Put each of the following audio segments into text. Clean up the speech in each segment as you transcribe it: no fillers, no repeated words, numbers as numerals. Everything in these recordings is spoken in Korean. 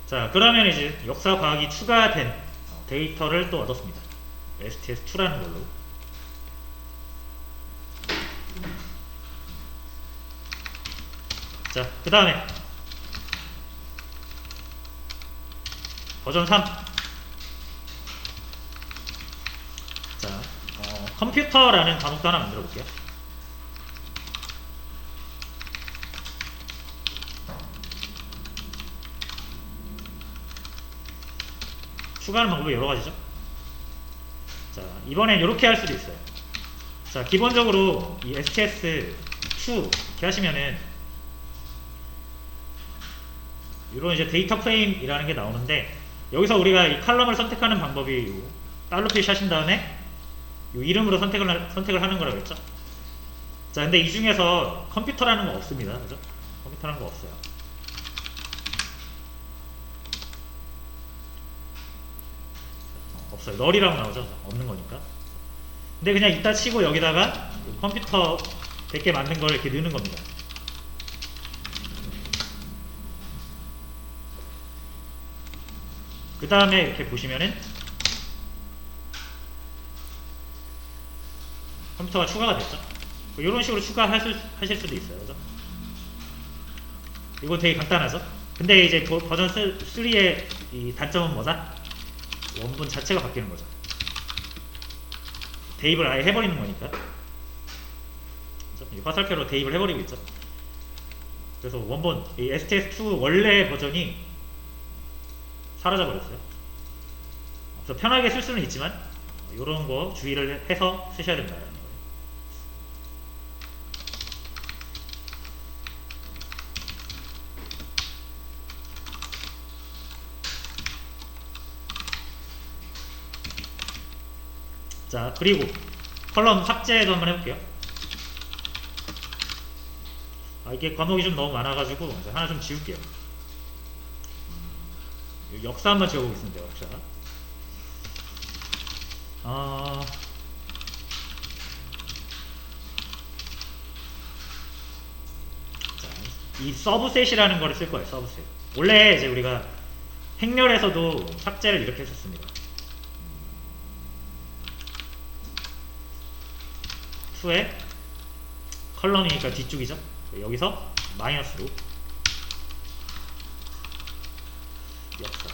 자, 그러면 이제 역사 과학이 추가된 데이터를 또 얻었습니다. STS2라는 걸로. 자, 그 다음에 버전 3. 자, 컴퓨터라는 과목도 하나 만들어 볼게요. 추가하는 방법이 여러 가지죠. 자, 이번엔 이렇게 할 수도 있어요. 자, 기본적으로 이 STS2 이렇게 하시면은 이런 이제 데이터 프레임이라는 게 나오는데, 여기서 우리가 이 칼럼을 선택하는 방법이 달러 표시 하신 다음에 이 이름으로 선택을 하는 거라고 했죠. 자, 근데 이 중에서 컴퓨터라는 거 없습니다. 그죠? 컴퓨터라는 거 없어요. 없어요. 널이라고 나오죠. 없는 거니까. 근데 그냥 이따 치고 여기다가 컴퓨터 100개 만든 걸 이렇게 넣는 겁니다. 그 다음에 이렇게 보시면은 컴퓨터가 추가가 됐죠. 이런 식으로 추가하실 수도 있어요. 그죠? 이거 되게 간단하죠? 근데 이제 버전 3의 이 단점은 뭐다? 원본 자체가 바뀌는 거죠. 대입을 아예 해버리는 거니까. 화살표로 대입을 해버리고 있죠. 그래서 원본 이 STS2 원래 버전이 사라져 버렸어요. 그래서 편하게 쓸 수는 있지만 이런 거 주의를 해서 쓰셔야 된다는 거예요. 자, 그리고 컬럼 삭제도 한번 해볼게요. 이게 과목이 좀 너무 많아가지고 하나 좀 지울게요. 역사 한번 지워보겠습니다. 역사. 자, 이 서브셋이라는 거를 쓸 거예요. 서브셋. 원래 이제 우리가 행렬에서도 삭제를 이렇게 했었습니다. 2에 컬럼이니까 뒤쪽이죠. 여기서 마이너스로 역사.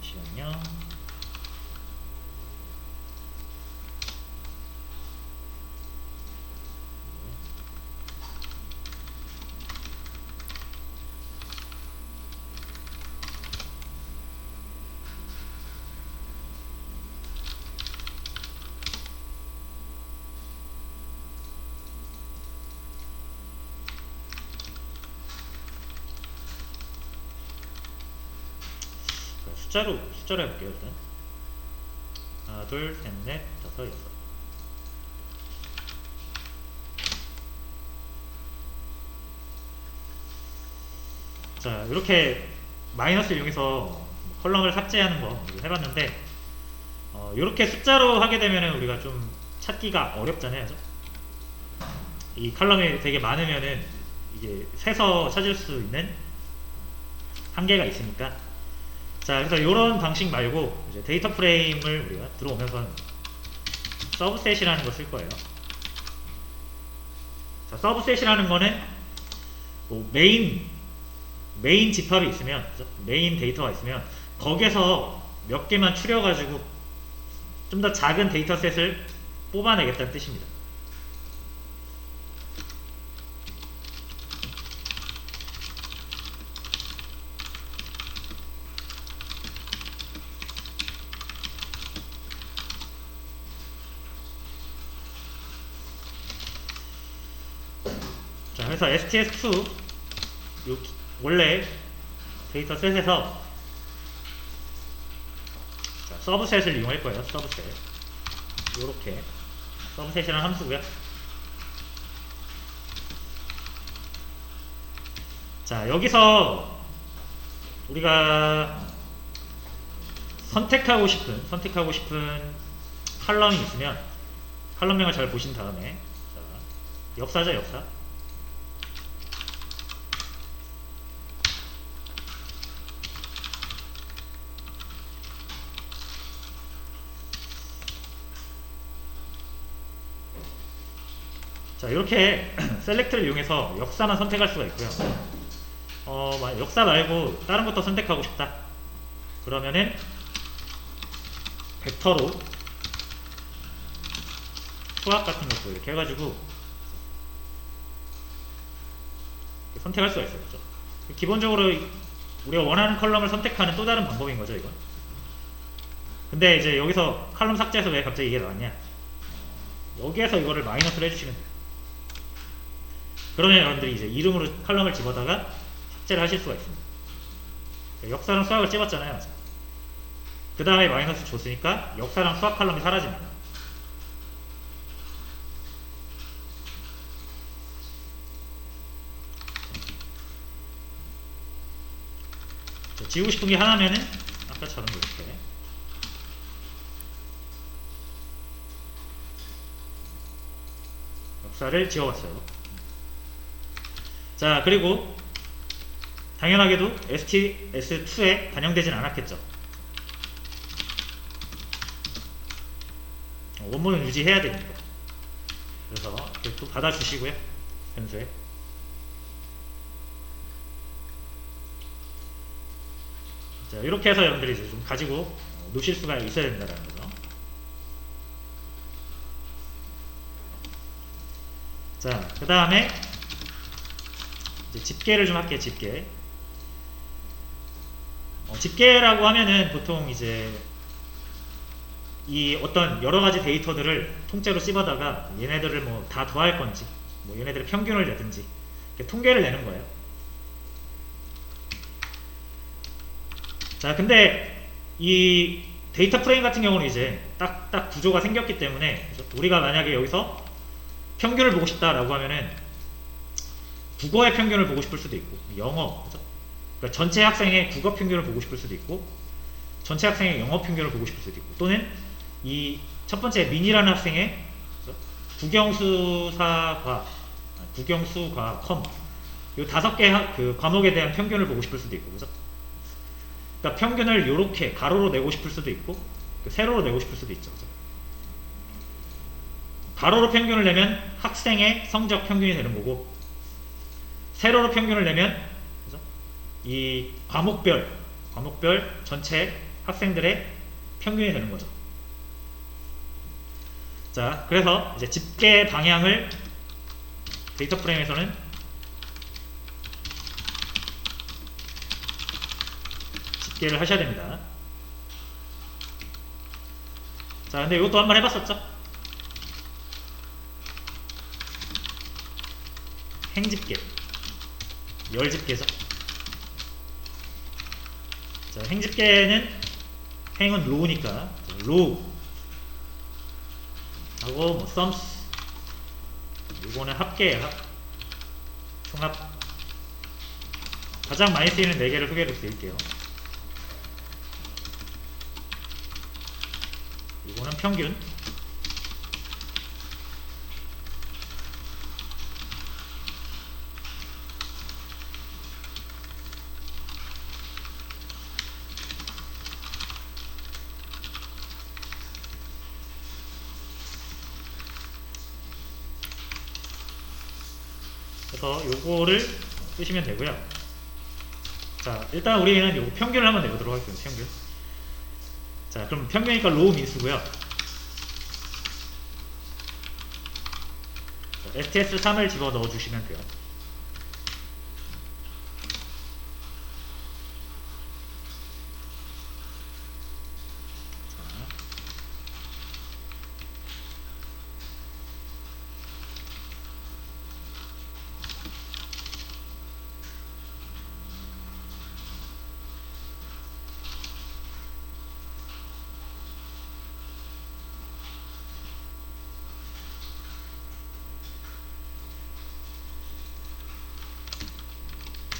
잠시만요. 숫자로 해볼게요. 일단 하나, 둘, 셋, 넷, 다섯, 여섯. 자, 이렇게 마이너스를 이용해서 컬럼을 삭제하는 거 해봤는데, 이렇게 숫자로 하게 되면은 우리가 좀 찾기가 어렵잖아요. 그죠? 이 컬럼이 되게 많으면은 이게 세서 찾을 수 있는 한계가 있으니까. 자, 그래서 이런 방식 말고 이제 데이터 프레임을 우리가 들어오면서 서브셋이라는 거 쓸 거예요. 자, 서브셋이라는 거는 뭐 메인 집합이 있으면, 메인 데이터가 있으면 거기에서 몇 개만 추려가지고 좀 더 작은 데이터셋을 뽑아내겠다는 뜻입니다. 자, 그래서 STS2 원래 데이터 셋에서 서브셋을 이용할 거예요. 서브셋. 요렇게 서브셋이라는 함수고요. 자, 여기서 우리가 선택하고 싶은 칼럼이 있으면 칼럼명을 잘 보신 다음에, 자, 역사죠, 역사. 자, 이렇게 셀렉트를 이용해서 역사만 선택할 수가 있고요. 역사 말고 다른 것도 선택하고 싶다 그러면은 벡터로 수학 같은 것도 이렇게 해가지고 선택할 수가 있어요. 그렇죠? 기본적으로 우리가 원하는 컬럼을 선택하는 또 다른 방법인 거죠, 이건. 근데 이제 여기서 칼럼 삭제해서 왜 갑자기 이게 나왔냐, 여기에서 이거를 마이너스로 해주시면 돼요. 그러면 여러분들이 이제 이름으로 칼럼을 집어다가 삭제를 하실 수가 있습니다. 역사랑 수학을 집었잖아요. 그 다음에 마이너스 줬으니까 역사랑 수학 칼럼이 사라집니다. 자, 지우고 싶은 게 하나면은 아까처럼 이렇게 역사를 지워봤어요. 자, 그리고 당연하게도 STS2에 반영되진 않았겠죠. 원본은 유지해야 됩니다. 그래서 이렇게 또 받아주시고요, 변수에. 자, 이렇게 해서 여러분들이 이제 좀 가지고 놓으실 수가 있어야 된다는 거죠. 자, 그 다음에 집계를 좀 할게요. 집계. 집계라고 하면은 보통 이제 이 어떤 여러가지 데이터들을 통째로 씹어다가 얘네들을 뭐 다 더할 건지, 뭐 얘네들의 평균을 내든지 이렇게 통계를 내는 거예요. 자, 근데 이 데이터 프레임 같은 경우는 이제 딱 구조가 생겼기 때문에, 우리가 만약에 여기서 평균을 보고 싶다라고 하면은 국어의 평균을 보고 싶을 수도 있고, 영어, 그죠? 그러니까 전체 학생의 국어 평균을 보고 싶을 수도 있고, 전체 학생의 영어 평균을 보고 싶을 수도 있고, 또는 이 첫 번째 민이라는 학생의 국영수사과, 컴, 이 5개 그 과목에 대한 평균을 보고 싶을 수도 있고, 그죠? 그러니까 평균을 이렇게 가로로 내고 싶을 수도 있고, 세로로 내고 싶을 수도 있죠. 그죠? 가로로 평균을 내면 학생의 성적 평균이 되는 거고, 세로로 평균을 내면, 그죠? 이 과목별 전체 학생들의 평균이 되는 거죠. 자, 그래서 이제 집계 방향을 데이터 프레임에서는 집계를 하셔야 됩니다. 자, 근데 이것도 한번 해봤었죠? 행집계, 열집계죠. 자, 행집계는 행은 로우니까 로우 하고 뭐 sums, 이거는 합계예요. 총합. 가장 많이 쓰이는 4개를 소개해 드릴게요. 이거는 평균, 그래서 요거를 쓰시면 되고요. 자, 일단 우리는 요거 평균을 한번 내보도록 하겠습니다. 평균. 자, 그럼 평균이니까 로우 민수고요. STS3을 집어 넣어 주시면 돼요.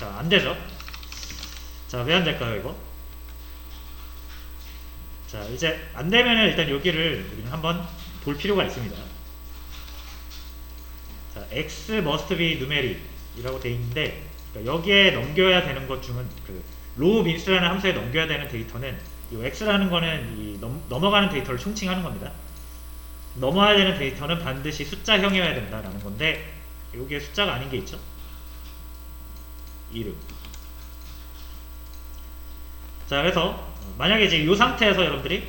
자, 안되죠. 자, 왜 안될까요 이거? 자, 이제 안되면은 일단 여기를 우리는 한번 볼 필요가 있습니다. 자, x must be numeric 이라고 되어 있는데, 그러니까 여기에 넘겨야 되는 것 중은 그 row mins라는 함수에 넘겨야 되는 데이터는 이 x라는 거는 이 넘어가는 데이터를 총칭하는 겁니다. 넘어야 되는 데이터는 반드시 숫자형이어야 된다라는 건데, 여기에 숫자가 아닌 게 있죠. 이름. 자, 그래서 만약에 이제 이 상태에서 여러분들이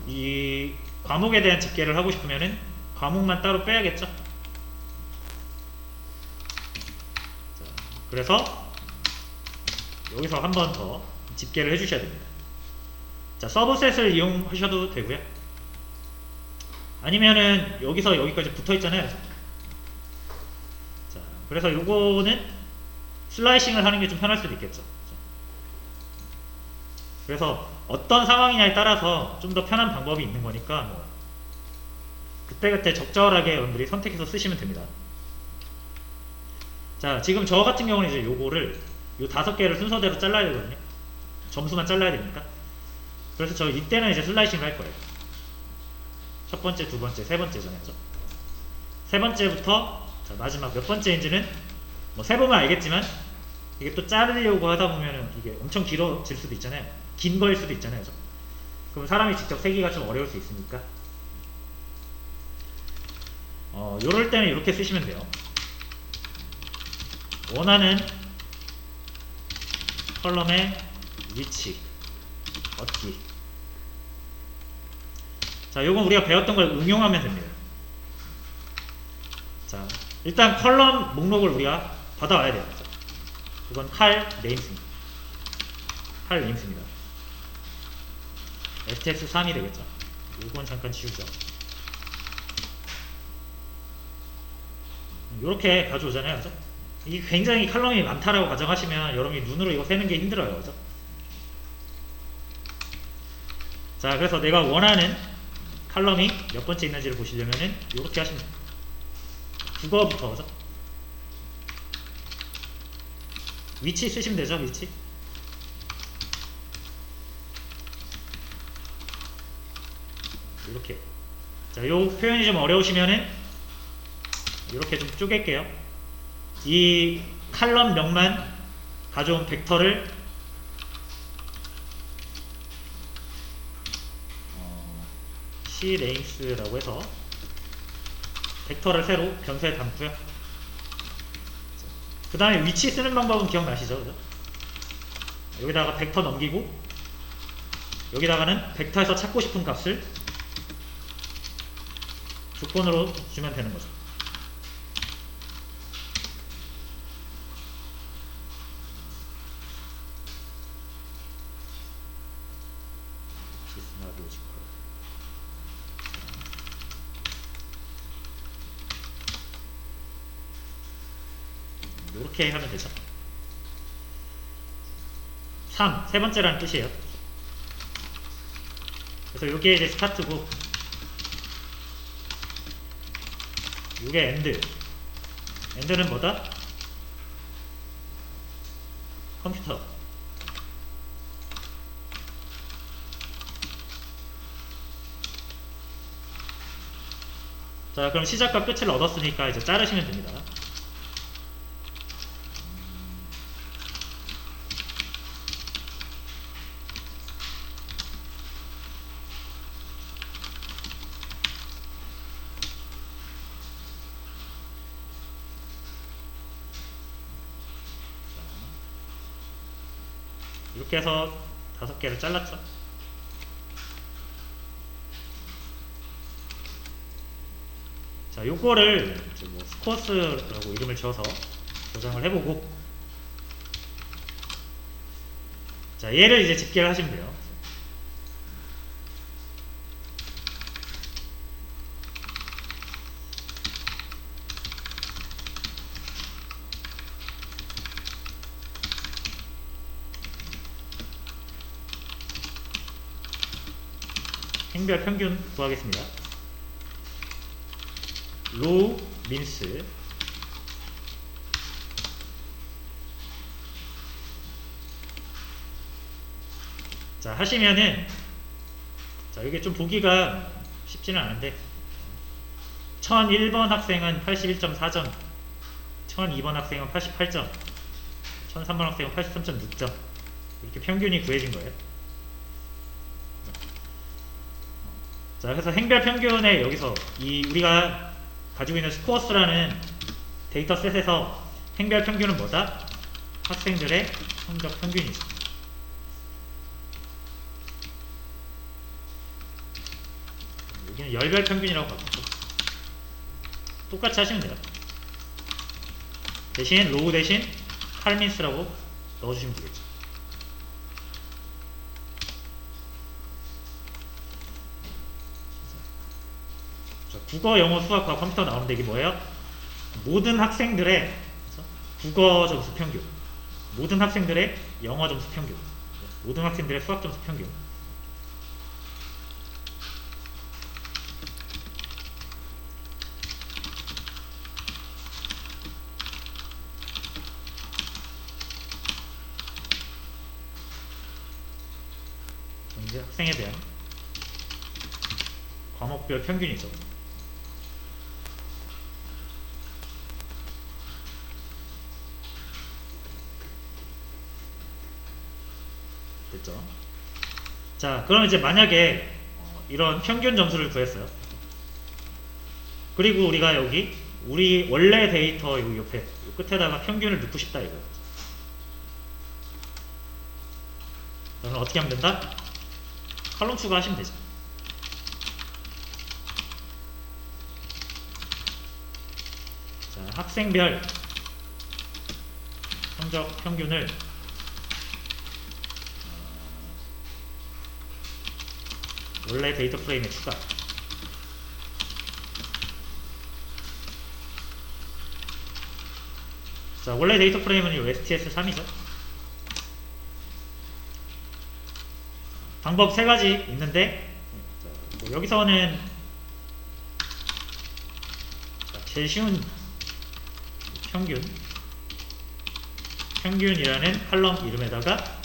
이 과목에 대한 집계를 하고 싶으면은 과목만 따로 빼야겠죠. 자, 그래서 여기서 한 번 더 집계를 해주셔야 됩니다. 자, 서브셋을 이용하셔도 되고요. 아니면은 여기서 여기까지 붙어 있잖아요. 자, 그래서 요거는 슬라이싱을 하는 게 좀 편할 수도 있겠죠. 그래서 어떤 상황이냐에 따라서 좀 더 편한 방법이 있는 거니까 뭐 그때그때 적절하게 여러분들이 선택해서 쓰시면 됩니다. 자, 지금 저 같은 경우는 이제 요거를 요 5개를 순서대로 잘라야 되거든요. 점수만 잘라야 되니까. 그래서 저 이때는 이제 슬라이싱을 할 거예요. 첫 번째, 두 번째, 세 번째잖아요. 세 번째부터 자, 마지막 몇 번째인지는 뭐 세보면 알겠지만, 이게 또 자르려고 하다 보면은 이게 엄청 길어질 수도 있잖아요. 긴 거일 수도 있잖아요. 그럼 사람이 직접 세기가 좀 어려울 수 있으니까 요럴 때는 이렇게 쓰시면 돼요. 원하는 컬럼의 위치 얻기. 자, 요건 우리가 배웠던 걸 응용하면 됩니다. 자, 일단 컬럼 목록을 우리가 받아와야 돼요. 이건 칼 네임스입니다. 칼 네임스입니다. STX3이 되겠죠. 이건 잠깐 지우죠. 이렇게 가져오잖아요. 그죠? 이게 굉장히 컬럼이 많다라고 가정하시면 여러분이 눈으로 이거 세는 게 힘들어요. 그죠? 자, 그래서 내가 원하는 컬럼이 몇 번째 있는지를 보시려면은 이렇게 하시면 돼요. 국어부터. 그죠? 위치 쓰시면 되죠. 위치. 이렇게. 자, 요 표현이 좀 어려우시면은 이렇게 좀 쪼갤게요. 이 칼럼명만 가져온 벡터를 cnames.라고 해서 벡터를 새로 변수에 담고요. 그 다음에 위치 쓰는 방법은 기억나시죠? 그죠? 여기다가 벡터 넘기고, 여기다가는 벡터에서 찾고 싶은 값을 조건으로 주면 되는 거죠. 이렇게 하면 되죠. 3, 세 번째라는 뜻이에요. 그래서 이게 이제 스타트고, 이게 엔드. 엔드는 뭐다? 컴퓨터. 자, 그럼 시작과 끝을 얻었으니까 이제 자르시면 됩니다. 이렇게 해서 5개를 잘랐죠. 자, 요거를 이제 뭐 스코어스라고 이름을 지어서 저장을 해보고, 자, 얘를 이제 집계를 하시면 돼요. 행별 평균 구하겠습니다. row means 자, 하시면은, 자, 이게 좀 보기가 쉽지는 않은데, 1001번 학생은 81.4점, 1002번 학생은 88점, 1003번 학생은 83.6점. 이렇게 평균이 구해진 거예요. 자, 그래서 행별 평균에 여기서 이 우리가 가지고 있는 스코어스라는 데이터셋에서 행별 평균은 뭐다? 학생들의 성적 평균이죠. 여기는 열별 평균이라고 바꿨죠. 똑같이 하시면 돼요. 대신 로우 대신 칼민스라고 넣어주시면 되겠죠. 자, 국어, 영어, 수학, 과학, 컴퓨터 나오는데 이게 뭐예요? 모든 학생들의 국어 점수 평균, 모든 학생들의 영어 점수 평균, 모든 학생들의 수학 점수 평균. 이제 학생에 대한 과목별 평균이죠. 됐죠? 자, 그럼 이제 만약에 이런 평균 점수를 구했어요. 그리고 우리가 여기 우리 원래 데이터 여기 옆에 이 끝에다가 평균을 넣고 싶다 이거예요. 그럼 어떻게 하면 된다? 칼럼 추가하시면 되죠. 자, 학생별 성적 평균을 원래 데이터 프레임에 추가. 자, 원래 데이터 프레임은 이 STS3이죠. 방법 세 가지 있는데, 뭐 여기서는 제일 쉬운 평균이라는 칼럼 이름에다가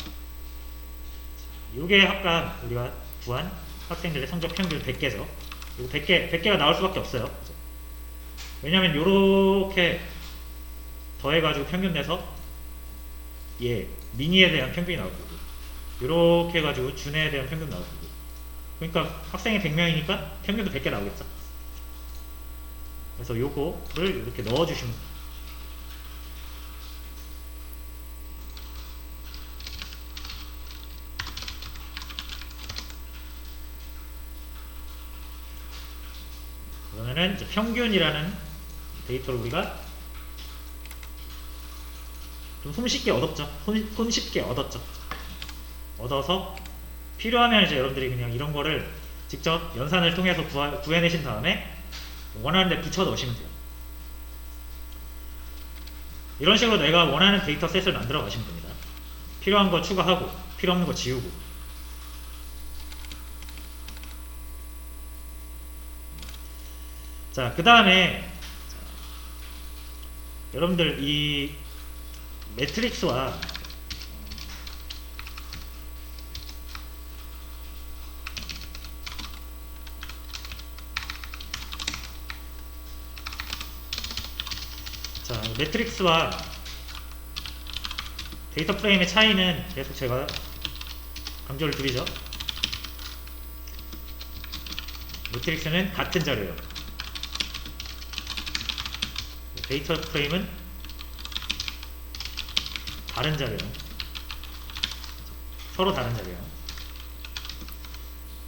이게 아까 우리가 구한 학생들의 성적 평균 100개죠. 이거 100개가 나올 수밖에 없어요. 왜냐면 요렇게 더해가지고 평균 내서 미니에 대한 평균이 나올 거고, 요렇게 해가지고 준에 대한 평균 나올 거고. 그러니까 학생이 100명이니까 평균도 100개 나오겠죠. 그래서 요거를 이렇게 넣어주시면 돼요. 그러면은 이제 평균이라는 데이터를 우리가 좀 손쉽게 얻었죠. 손쉽게 얻었죠. 얻어서 필요하면 이제 여러분들이 그냥 이런 거를 직접 연산을 통해서 구해내신 다음에 원하는 데 붙여 넣으시면 돼요. 이런 식으로 내가 원하는 데이터 셋을 만들어 가시면 됩니다. 필요한 거 추가하고 필요 없는 거 지우고. 자, 그 다음에 여러분들 이 매트릭스와 매트릭스와 데이터 프레임의 차이는 계속 제가 강조를 드리죠. 매트릭스는 같은 자료예요. 데이터 프레임은 다른 자료예요. 서로 다른 자료예요.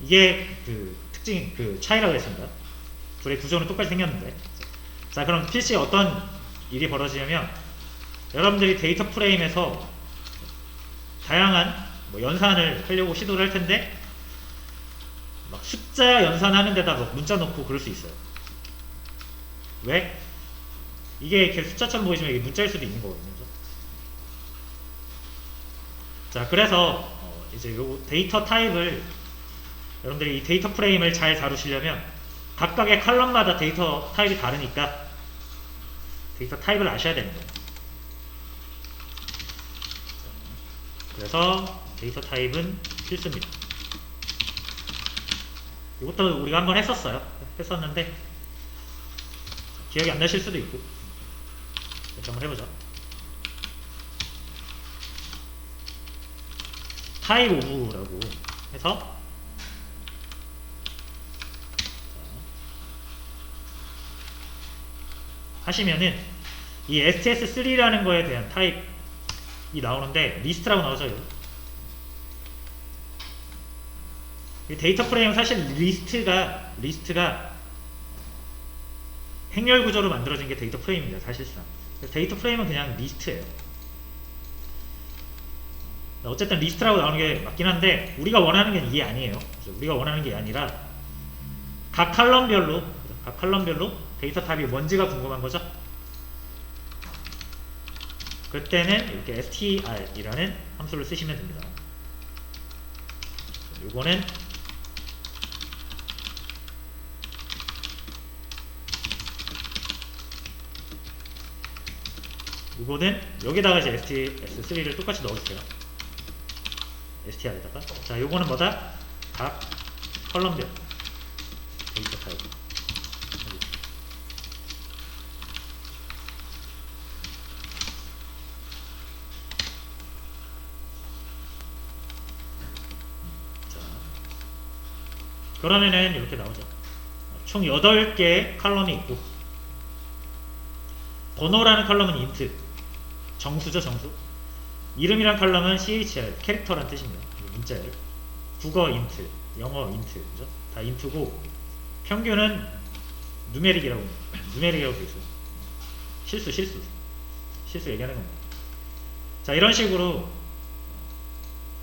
이게 그 특징, 그 차이라고 했습니다. 둘의 구조는 똑같이 생겼는데. 자, 그럼 필시에 어떤 일이 벌어지냐면 여러분들이 데이터 프레임에서 다양한 뭐 연산을 하려고 시도를 할 텐데 막 숫자 연산하는 데다 막 문자 넣고 그럴 수 있어요. 왜? 이게 이렇게 숫자처럼 보이지만 이게 문자일 수도 있는 거거든요. 자, 그래서 이제 요 데이터 타입을 여러분들이 이 데이터 프레임을 잘 다루시려면 각각의 칼럼마다 데이터 타입이 다르니까 데이터 타입을 아셔야 되는 거예요. 그래서 데이터 타입은 실수입니다. 이것도 우리가 한번 했었는데 기억이 안 나실 수도 있고. 다시 한번 해보죠. 타입 오브라고 해서 하시면은 이 STS3라는 거에 대한 타입이 나오는데 리스트라고 나오죠. 이 데이터 프레임은 사실 리스트가 행렬 구조로 만들어진 게 데이터 프레임입니다. 사실상. 그래서 데이터 프레임은 그냥 리스트예요. 어쨌든 리스트라고 나오는 게 맞긴 한데 우리가 원하는 게 이게 아니에요. 우리가 원하는 게 아니라 각 칼럼별로 데이터 타입이 뭔지가 궁금한 거죠. 그때는 이렇게 str이라는 함수를 쓰시면 됩니다. 요거는 여기다가 이제 STS3를 똑같이 넣어주세요. str에다가. 자, 요거는 뭐다? 각 컬럼별 데이터 타입. 자, 그러면은 이렇게 나오죠. 총 8개의 컬럼이 있고, 번호라는 컬럼은 int, 정수죠, 정수. 이름이란 컬럼은 chr, 캐릭터란 뜻입니다. 문자열. 국어 int, 영어 int, 그죠? 다 int고, 평균은 누메릭이라고 되어 있어요. 실수 얘기하는 겁니다. 자, 이런 식으로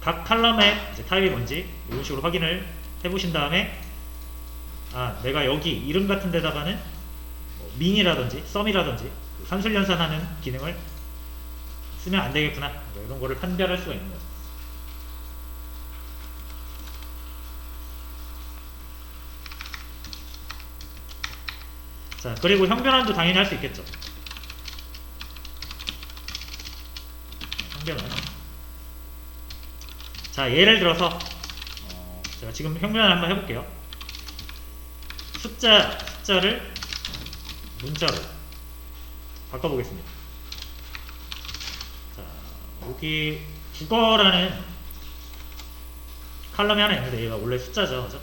각 컬럼의 이제 타입이 뭔지 이런 식으로 확인을 해보신 다음에, 아, 내가 여기 이름 같은 데다가는 min이라든지 sum이라든지 산술연산하는 기능을 쓰면 안 되겠구나, 이런 거를 판별할 수가 있는 거죠. 자, 그리고 형변환도 당연히 할 수 있겠죠. 형변환. 자, 예를 들어서 제가 지금 형변환 한번 해볼게요. 숫자를 문자로 바꿔보겠습니다. 자, 여기 국어라는 칼럼이 하나 있는데 얘가 원래 숫자죠, 그죠?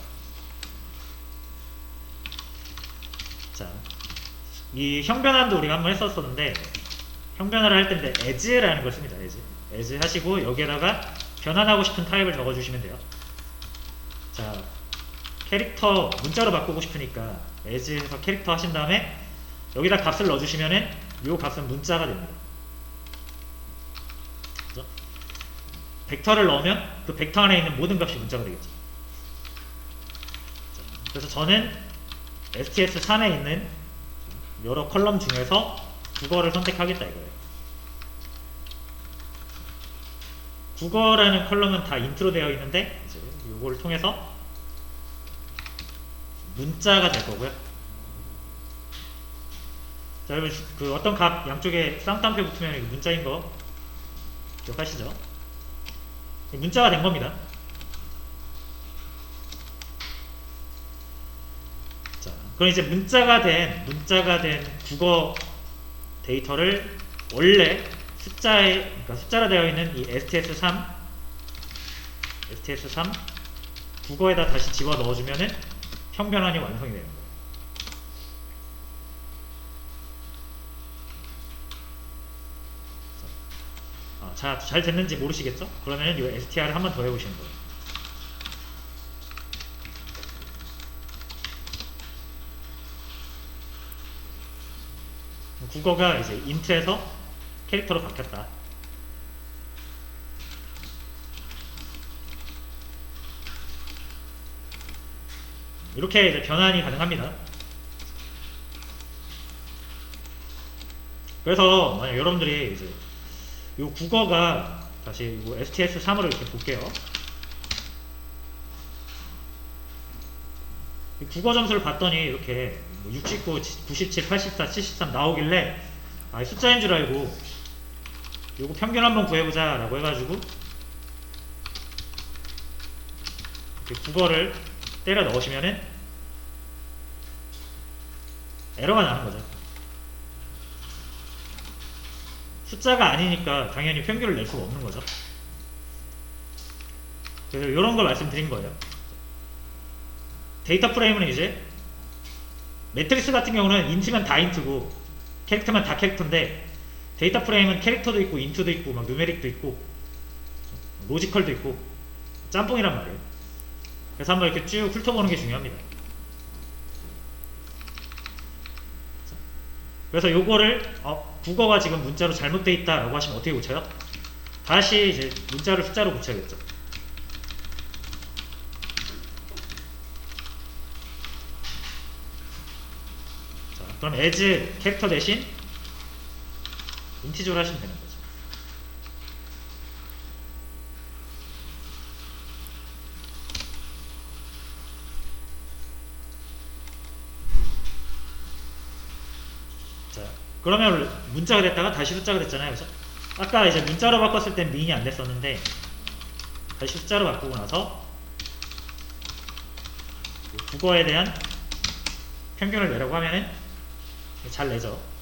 자, 이 형변환도 우리가 한번 했었었는데, 형변환을 할 때인데 as라는 걸 씁니다. as 하시고 여기에다가 변환하고 싶은 타입을 적어주시면 돼요. 자, 캐릭터 문자로 바꾸고 싶으니까 as 해서 캐릭터 하신 다음에 여기다 값을 넣어주시면은 이 값은 문자가 됩니다. 그렇죠? 벡터를 넣으면 그 벡터 안에 있는 모든 값이 문자가 되겠죠. 자, 그래서 저는 STS3에 있는 여러 컬럼 중에서 국어를 선택하겠다 이거예요. 국어라는 컬럼은 다 인트로 되어 있는데 이제 이걸 통해서 문자가 될 거고요. 자, 여러분 그 어떤 값 양쪽에 쌍따옴표 붙으면 이게 문자인 거 기억하시죠? 문자가 된 겁니다. 자, 그럼 이제 문자가 된 국어 데이터를 원래 그러니까 숫자로 되어 있는 이 STS3 국어에다 다시 집어 넣어주면은 형변환이 완성이 되는 거예요. 자, 잘 됐는지 모르시겠죠? 그러면은 이 str을 한 번 더 해보시는 거예요. 국어가 이제 int에서 캐릭터로 바뀌었다. 이렇게 이제 변환이 가능합니다. 그래서 만약 여러분들이 이제 이 국어가 다시 STS3으로 이렇게 볼게요. 이 국어 점수를 봤더니 이렇게 69, 97, 84, 73 나오길래 숫자인 줄 알고 요거 평균 한번 구해보자 라고 해가지고 국어를 때려 넣으시면은 에러가 나는 거죠. 숫자가 아니니까 당연히 평균을 낼 수가 없는 거죠. 그래서 이런 걸 말씀드린 거예요. 데이터 프레임은 이제 매트리스 같은 경우는 인트면 다 인트고 캐릭터만 다 캐릭터인데, 데이터 프레임은 캐릭터도 있고 인트도 있고 막 누메릭도 있고 로지컬도 있고 짬뽕이란 말이에요. 그래서 한번 이렇게 쭉 훑어보는 게 중요합니다. 그래서 요거를 국어가 지금 문자로 잘못되어 있다 라고 하시면 어떻게 고쳐요? 다시 이제 문자를 숫자로 고쳐야겠죠. 자, 그럼 as 캐릭터 대신 인티저로 하시면 되는 거죠. 자, 그러면 문자가 됐다가 다시 숫자가 됐잖아요. 그죠? 아까 이제 문자로 바꿨을 땐 민이 안 됐었는데 다시 숫자로 바꾸고 나서 국어에 대한 평균을 내라고 하면은 잘 내죠.